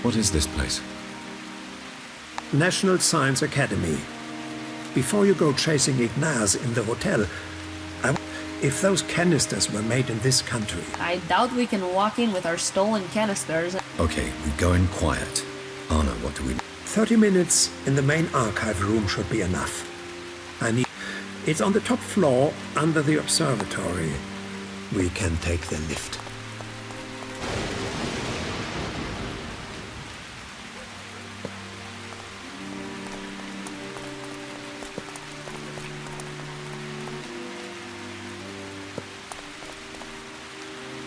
What is this place? National Science Academy. Before you go chasing Ignaz in the hotel, if those canisters were made in this country... I doubt we can walk in with our stolen canisters. Okay, we go in quiet. Anna, what do we... 30 minutes in the main archive room should be enough. It's on the top floor, under the observatory. We can take the lift.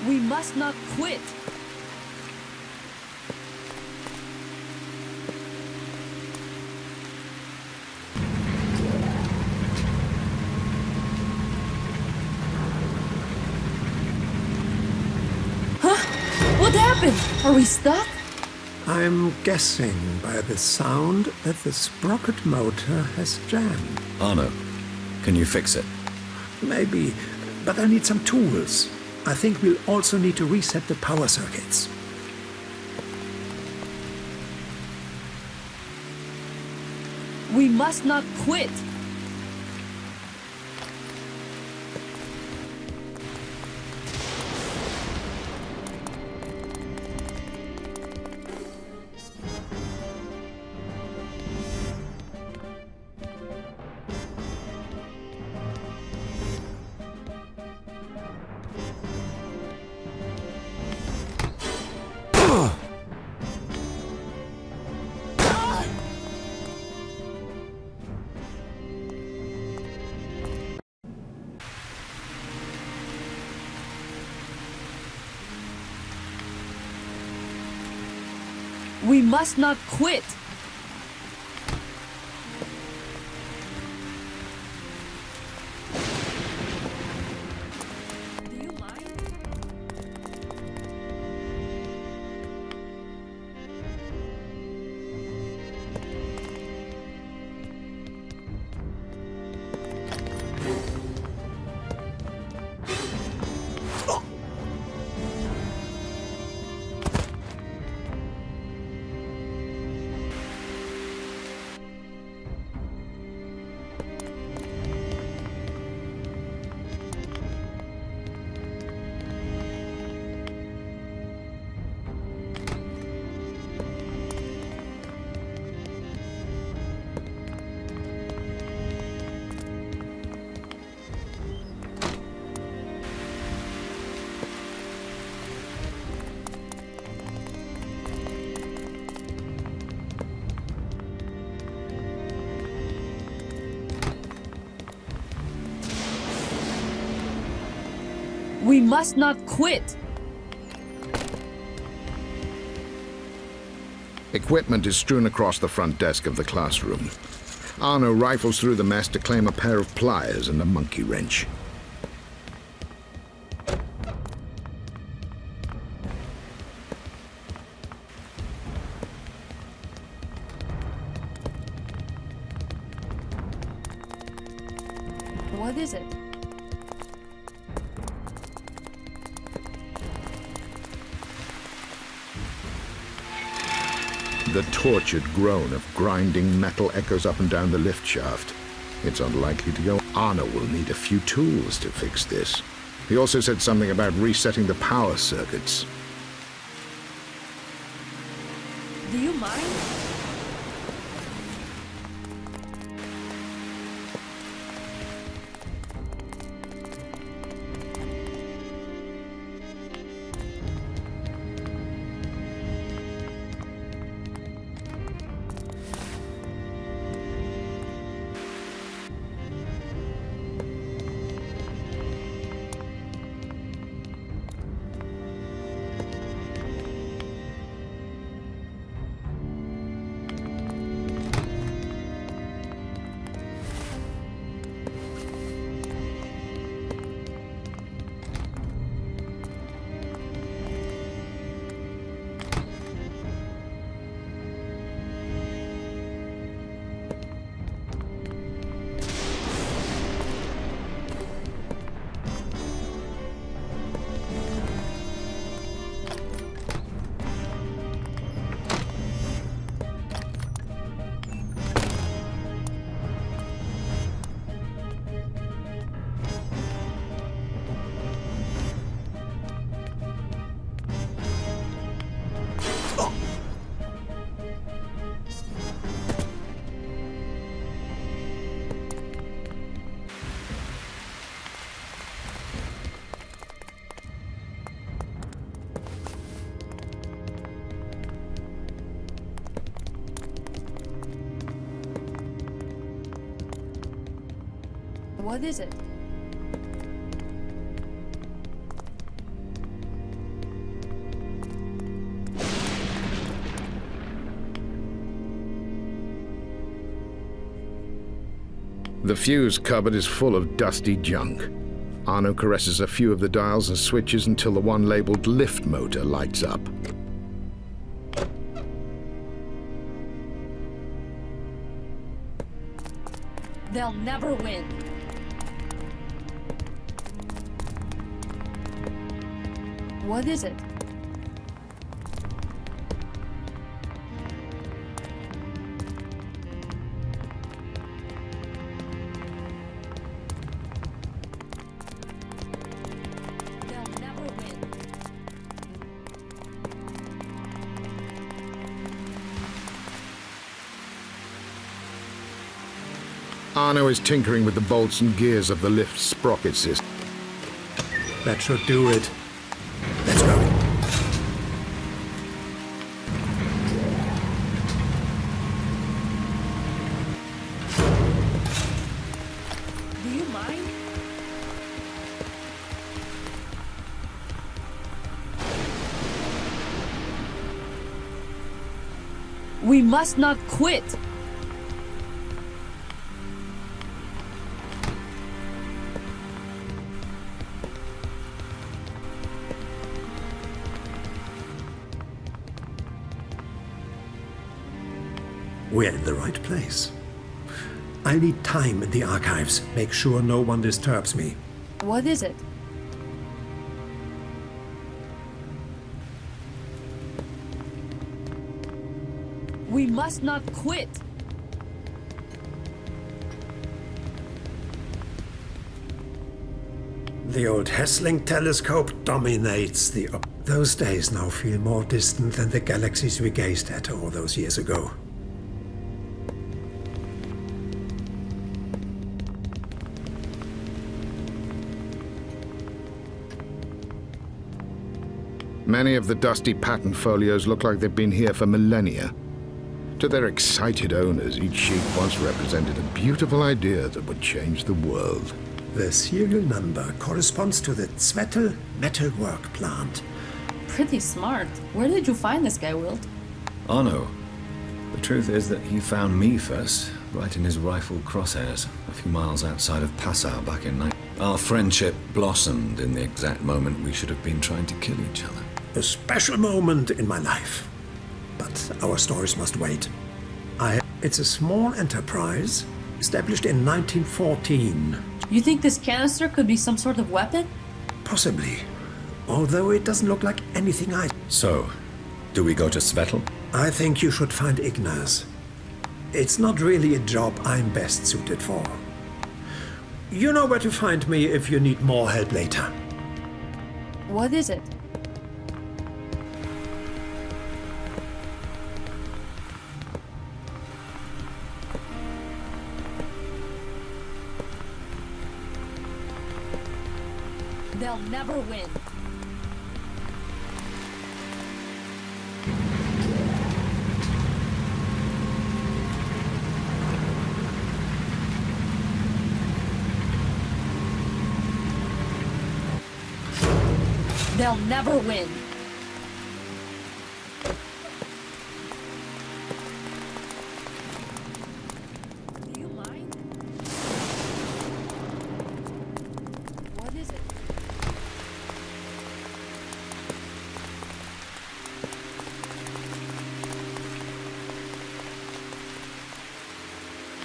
We must not quit. What happened? Are we stuck? I'm guessing by the sound that the sprocket motor has jammed. Arno, can you fix it? Maybe, but I need some tools. I think we'll also need to reset the power circuits. We must not quit. We must not quit. Do you mind? We must not quit. Equipment is strewn across the front desk of the classroom. Arno rifles through the mess to claim a pair of pliers and a monkey wrench. What is it? The tortured groan of grinding metal echoes up and down the lift shaft. It's unlikely to go. Arno will need a few tools to fix this. He also said something about resetting the power circuits. Do you mind? What is it? The fuse cupboard is full of dusty junk. Arno caresses a few of the dials and switches until the one labeled lift motor lights up. They'll never win. What is it? They'll never win. Arno is tinkering with the bolts and gears of the lift sprocket system. That should do it. Let's go. Do you mind? We must not quit. We're in the right place. I need time in the archives. Make sure no one disturbs me. What is it? We must not quit. The old Hessling telescope dominates the... Those days now feel more distant than the galaxies we gazed at all those years ago. Many of the dusty patent folios look like they've been here for millennia. To their excited owners, each sheet once represented a beautiful idea that would change the world. The serial number corresponds to the Zwetel metalwork plant. Pretty smart. Where did you find this guy, Wilt? Arno. The truth is that he found me first, right in his rifle crosshairs, a few miles outside of Passau back in Our friendship blossomed in the exact moment we should have been trying to kill each other. A special moment in my life. But our stories must wait. It's a small enterprise, established in 1914. You think this canister could be some sort of weapon? Possibly. Although it doesn't look like anything So, do we go to Svetel? I think you should find Ignaz. It's not really a job I'm best suited for. You know where to find me if you need more help later. What is it? They'll never win. They'll never win. Do you mind? What is it?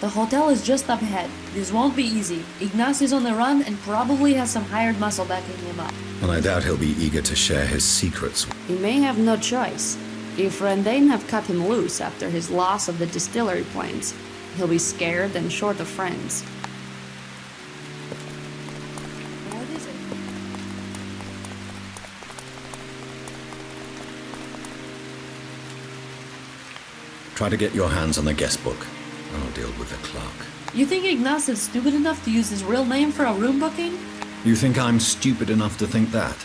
The hotel is just up ahead. This won't be easy. Ignaz is on the run and probably has some hired muscle backing him up. And I doubt he'll be eager to share his secrets. He may have no choice. If Rendane have cut him loose after his loss of the distillery planes, he'll be scared and short of friends. What is it? Try to get your hands on the guest book. I'll deal with the clerk. You think Ignaz is stupid enough to use his real name for a room booking? You think I'm stupid enough to think that?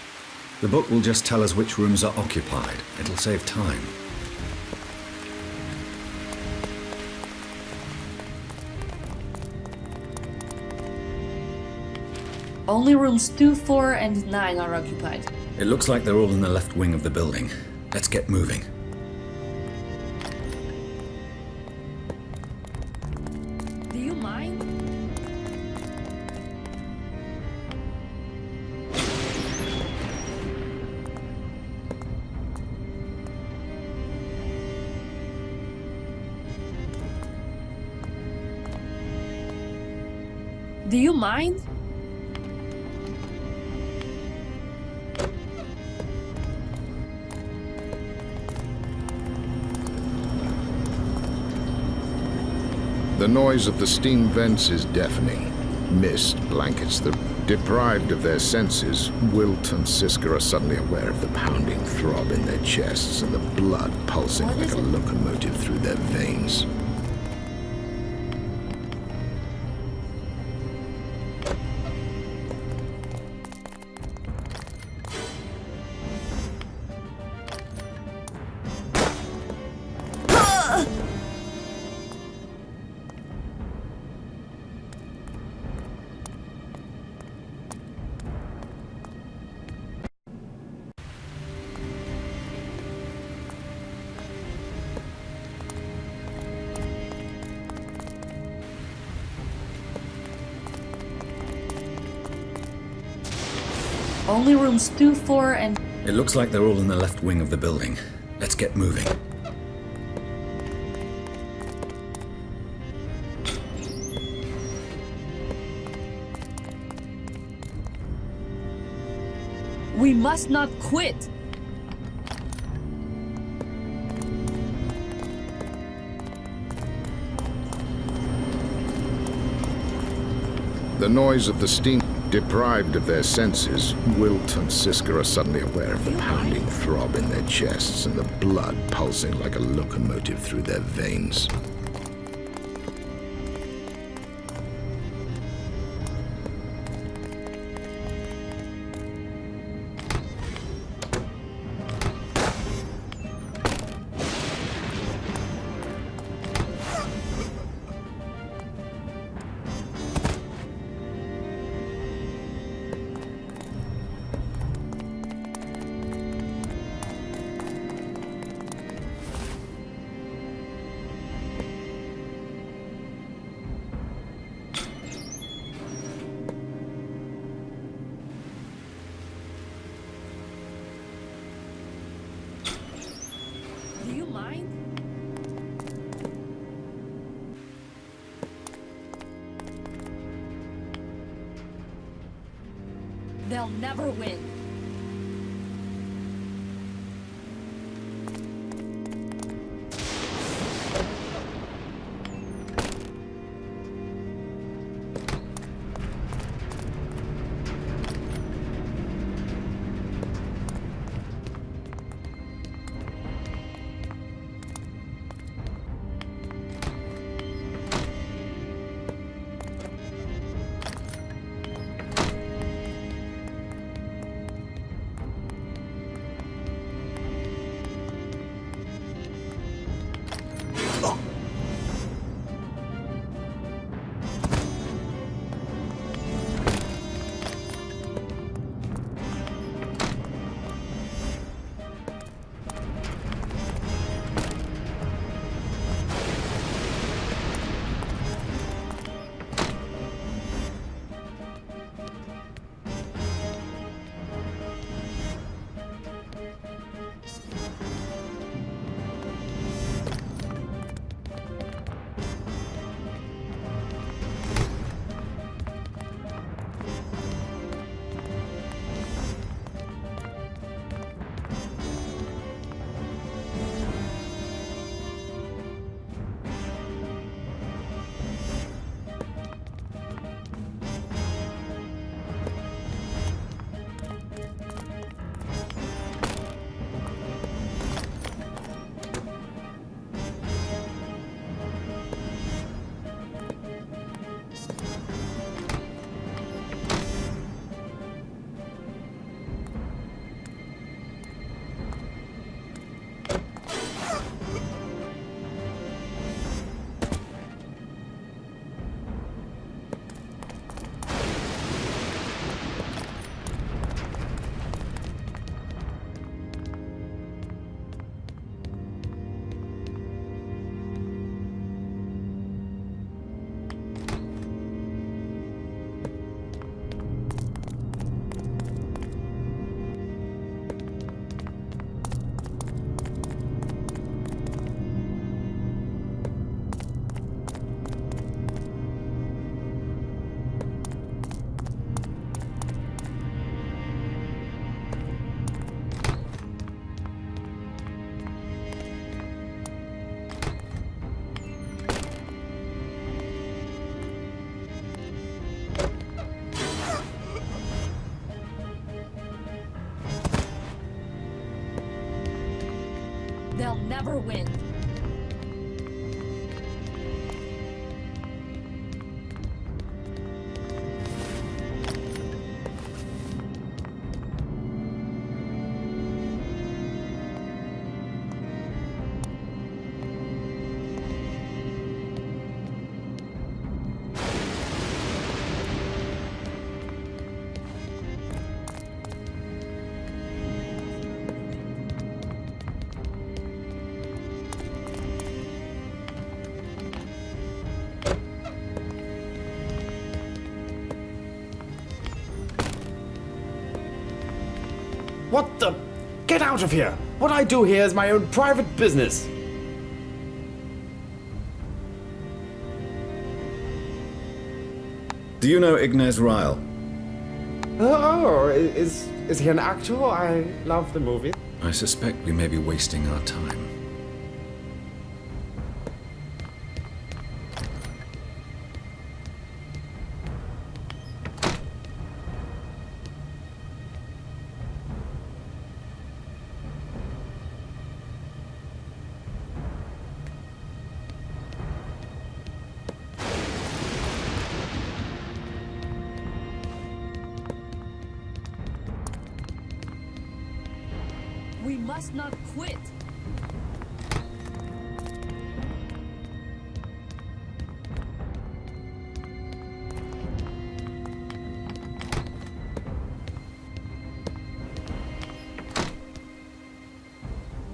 The book will just tell us which rooms are occupied. It'll save time. Only rooms 2, 4, and 9 are occupied. It looks like they're all in the left wing of the building. Let's get moving. Do you mind? Do you mind? The noise of the steam vents is deafening. Mist blankets the deprived of their senses. Wilt and Siska are suddenly aware of the pounding throb in their chests and the blood pulsing What like is a it? locomotive through their veins. Only rooms 2, 4, and... It looks like they're all in the left wing of the building. Let's get moving. We must not quit! The noise of the steam deprived of their senses. Wilt and Siska are suddenly aware of the pounding throb in their chests and the blood pulsing like a locomotive through their veins. Do you mind? They'll never win. They'll never win. What the? Get out of here! What I do here is my own private business. Do you know Ignaz Ryle? Oh, is he an actor? I love the movie. I suspect we may be wasting our time. We must not quit.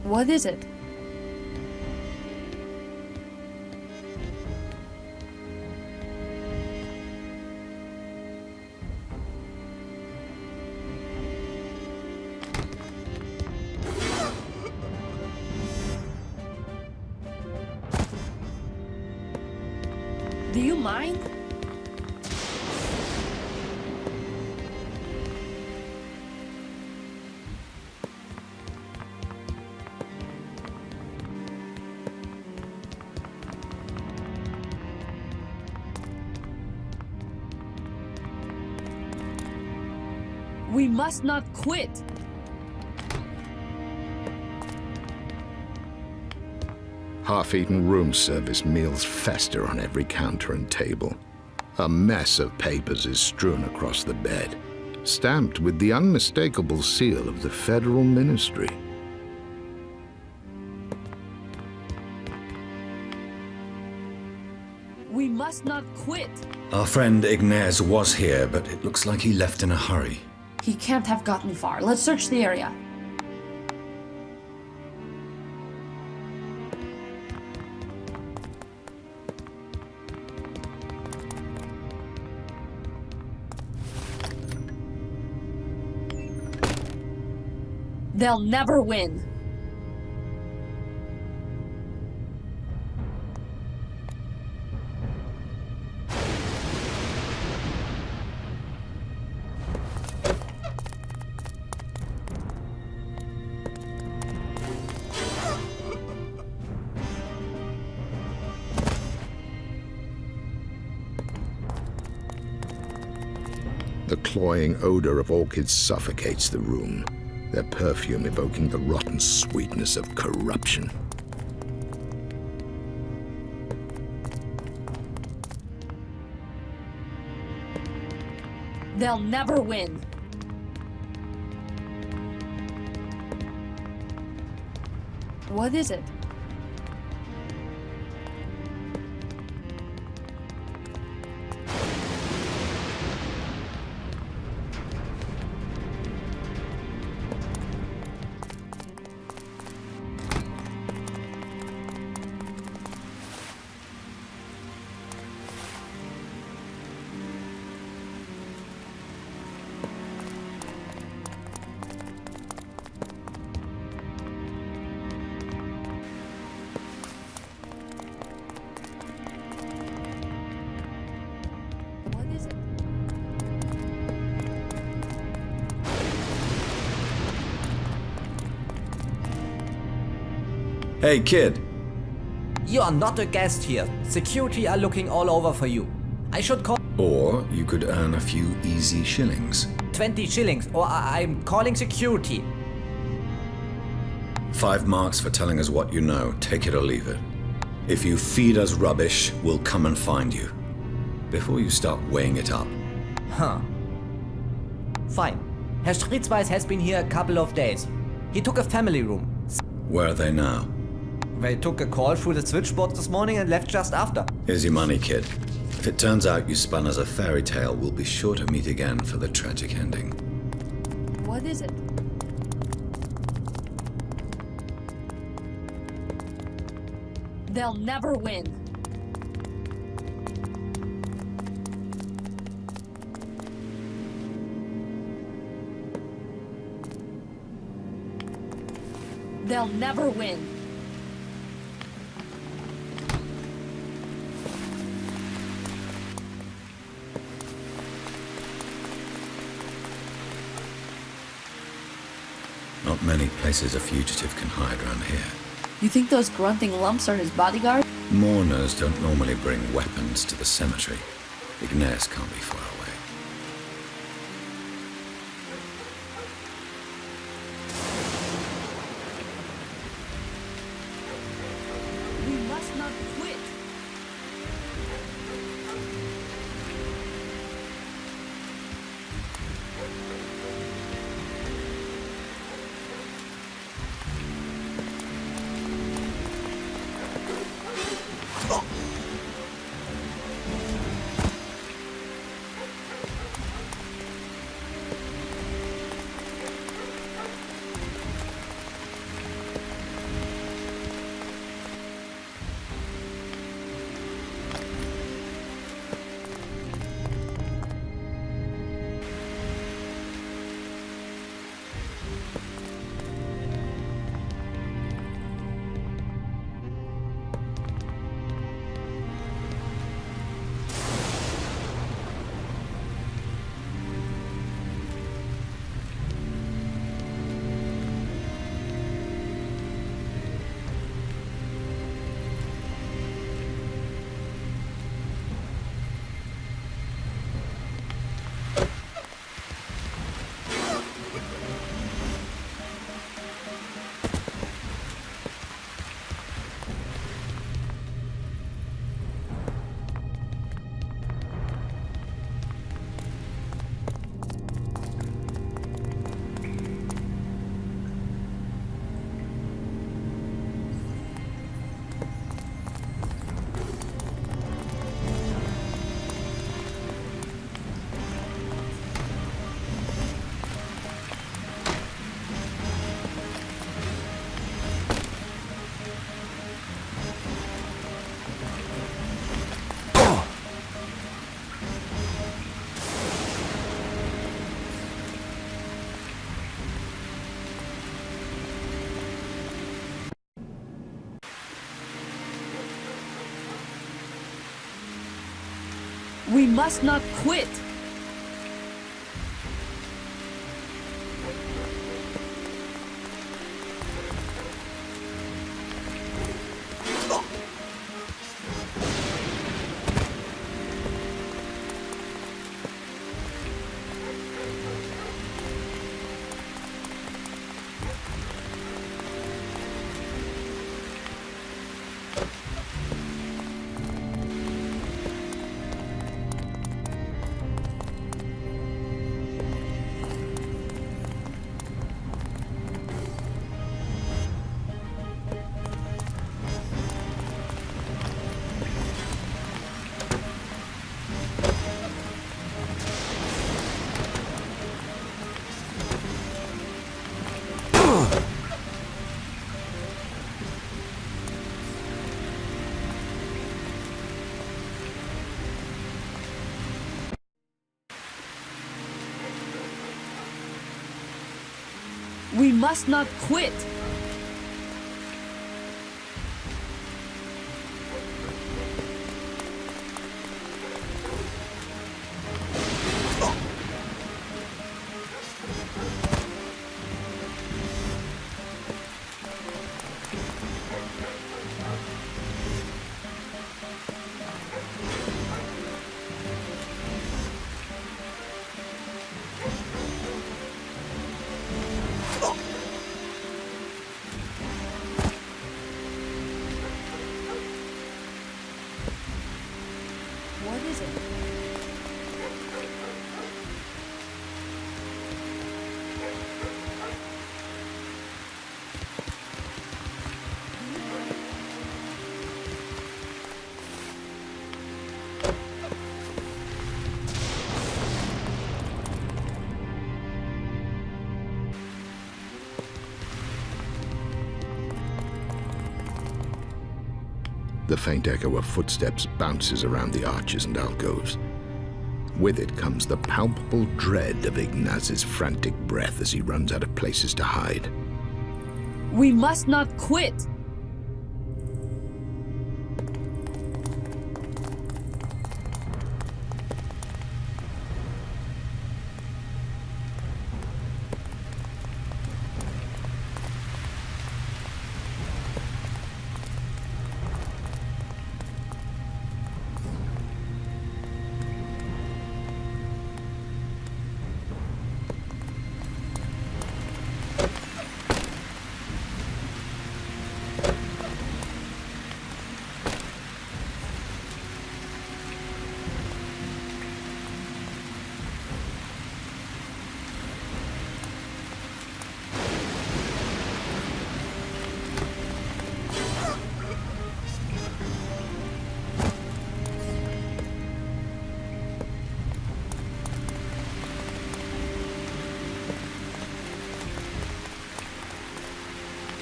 What is it? Do you mind? We must not quit. Half-eaten room service meals fester on every counter and table. A mess of papers is strewn across the bed, stamped with the unmistakable seal of the federal ministry. We must not quit. Our friend Ignaz was here, but it looks like he left in a hurry. He can't have gotten far. Let's search the area. They'll never win. The cloying odor of orchids suffocates the room, their perfume evoking the rotten sweetness of corruption. They'll never win. What is it? What is it? Hey, kid. You are not a guest here. Security are looking all over for you. I should call Or you could earn a few easy shillings. 20 shillings or I'm calling security. 5 marks for telling us what you know. Take it or leave it. If you feed us rubbish, we'll come and find you. Before you start weighing it up. Huh. Fine. Herr Stritzweiß has been here a couple of days. He took a family room. Where are they now? They took a call through the switchboard this morning and left just after. Here's your money, kid. If it turns out you spun us a fairy tale, we'll be sure to meet again for the tragic ending. What is it? They'll never win. They'll never win. Not many places a fugitive can hide around here. You think those grunting lumps are his bodyguard? Mourners don't normally bring weapons to the cemetery. Ignace can't be far away. We must not quit. We must not quit. We must not quit. The faint echo of footsteps bounces around the arches and alcoves. With it comes the palpable dread of Ignaz's frantic breath as he runs out of places to hide. We must not quit!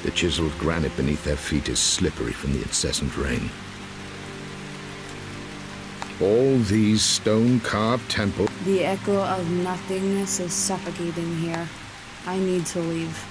The chiseled granite beneath their feet is slippery from the incessant rain. All these stone-carved temples... The echo of nothingness is suffocating here. I need to leave.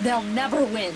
They'll never win!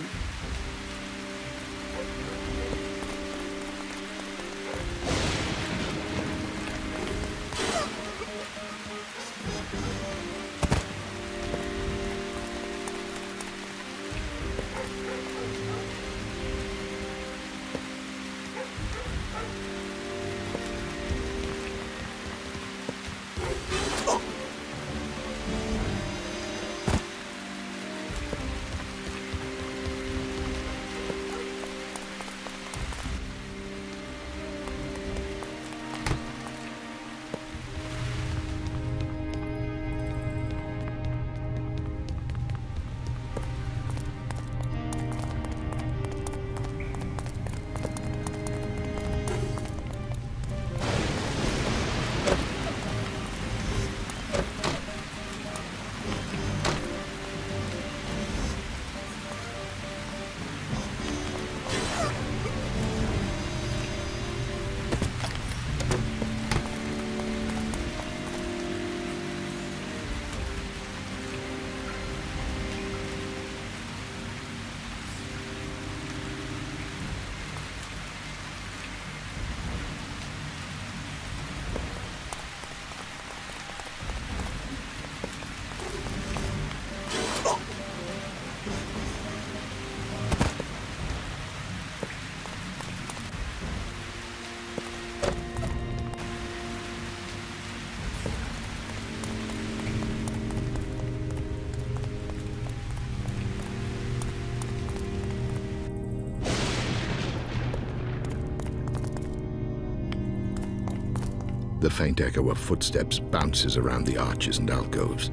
The faint echo of footsteps bounces around the arches and alcoves.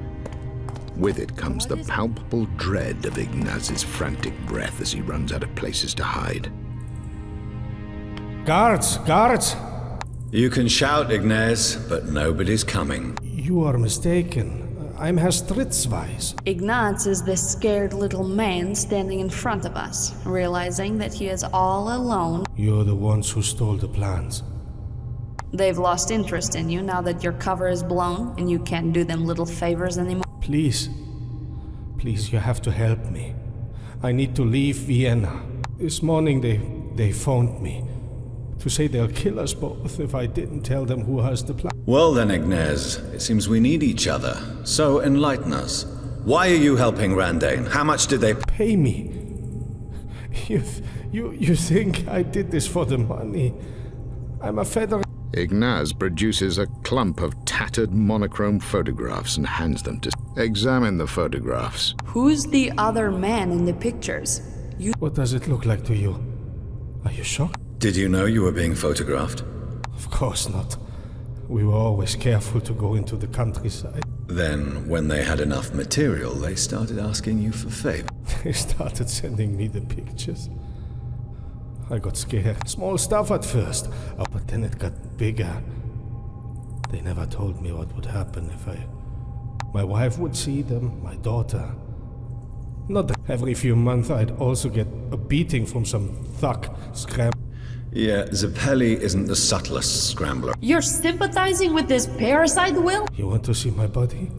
With it comes the palpable dread of Ignaz's frantic breath as he runs out of places to hide. Guards! Guards! You can shout, Ignaz, but nobody's coming. You are mistaken. I'm Herr Stritzweis. Ignaz is this scared little man standing in front of us, realizing that he is all alone. You're the ones who stole the plans. They've lost interest in you now that your cover is blown and you can't do them little favors anymore. Please. Please, you have to help me. I need to leave Vienna. This morning they phoned me to say they'll kill us both if I didn't tell them who has the plan. Well then, Ignaz, it seems we need each other. So enlighten us. Why are you helping Randane? How much did they Pay me. You think I did this for the money? I'm a federal... Ignaz produces a clump of tattered monochrome photographs and hands them to... Examine the photographs. Who's the other man in the pictures? What does it look like to you? Are you shocked? Did you know you were being photographed? Of course not. We were always careful to go into the countryside. Then, when they had enough material, they started asking you for favors. They started sending me the pictures. I got scared. Small stuff at first, but then it got bigger. They never told me what would happen if my wife would see them, my daughter. Not that every few months I'd also get a beating from some thug scram. Yeah, Zappelli isn't the subtlest scrambler. You're sympathizing with this parasite, Will? You want to see my body?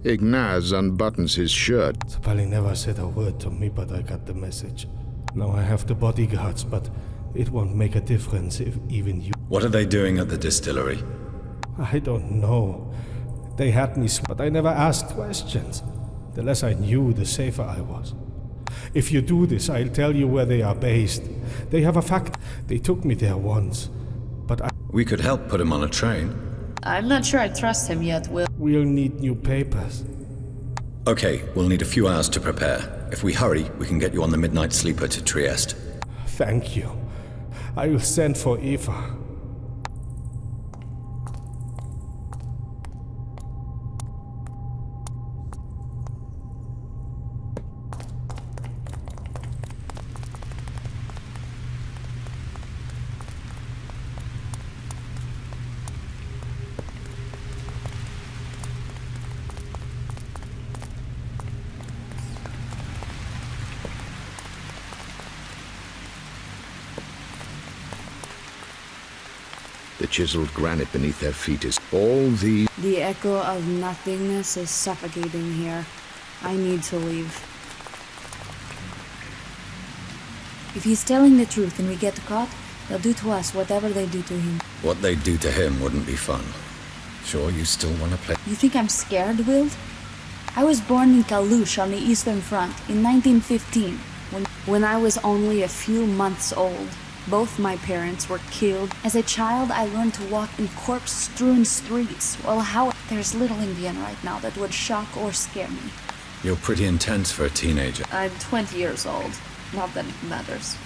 Ignaz unbuttons his shirt. Zappelli never said a word to me, but I got the message. Now I have the bodyguards, but it won't make a difference if even you... What are they doing at the distillery? I don't know. They had me, but I never asked questions. The less I knew, the safer I was. If you do this, I'll tell you where they are based. They have a fact. They took me there once, but We could help put him on a train. I'm not sure I trust him yet, Will. we'll need new papers. Okay, we'll need a few hours to prepare. If we hurry, we can get you on the midnight sleeper to Trieste. Thank you. I will send for Eva. The chiseled granite beneath their feet is all the... The echo of nothingness is suffocating here. I need to leave. If he's telling the truth and we get caught, they'll do to us whatever they do to him. What they'd do to him wouldn't be fun. Sure, you still want to play? You think I'm scared, Wild? I was born in Kalush on the Eastern Front in 1915. When I was only a few months old, both my parents were killed. As a child, I learned to walk in corpse-strewn streets. Well, how... There's little in Vienna right now that would shock or scare me. You're pretty intense for a teenager. I'm 20 years old. Not that it matters.